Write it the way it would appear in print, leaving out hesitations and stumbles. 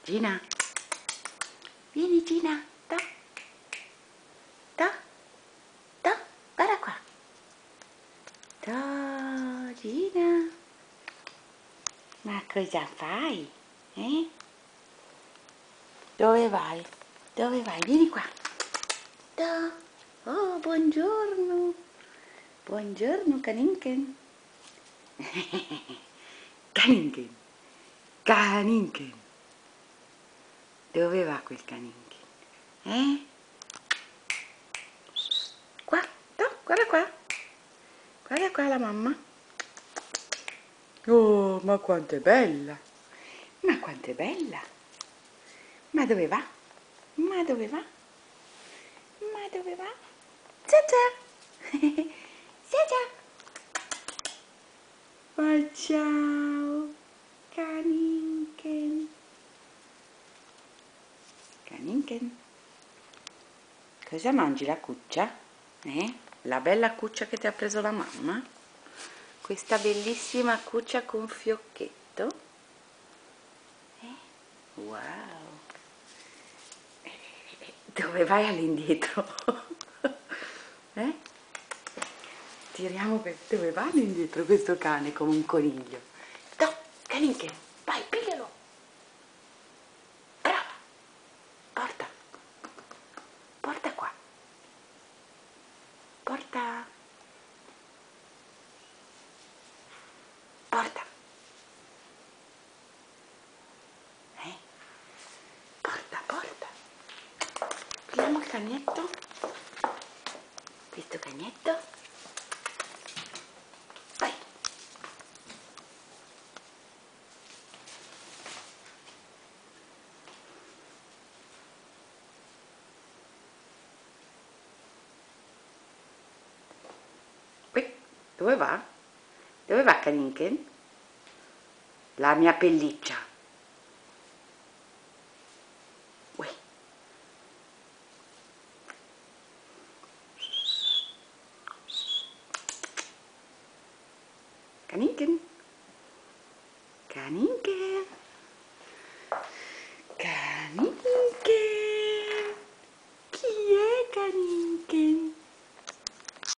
Gina, vieni Gina, da, da, da, guarda qua. Da, Gina. Ma cosa fai? Eh? Dove vai? Dove vai? Vieni qua. Da. Oh, buongiorno. Buongiorno, Kaninken. Kaninken. Kaninken. Dove va quel Kaninken? Eh? Qua, no, guarda qua. Guarda qua la mamma. Oh, ma quanto è bella. Ma quanto è bella. Ma dove va? Ma dove va? Ma dove va? Ciao ciao. Ciao ciao. Ma ciao. Kaninken. Kaninken. Cosa mangi, la cuccia? La bella cuccia che ti ha preso la mamma? Questa bellissima cuccia con fiocchetto? Wow! Dove vai all'indietro? Tiriamo dove va all'indietro questo cane come un coniglio? No, Kaninken, vai, piglialo! Brava! Porta! Porta qua! Porta! Porta! Porta, porta! Pigliamo il cagnetto. Questo cagnetto. Vai! Qui, dove va? Dove va Kaninken? La mia pelliccia. Uè. Kaninken. Kaninken.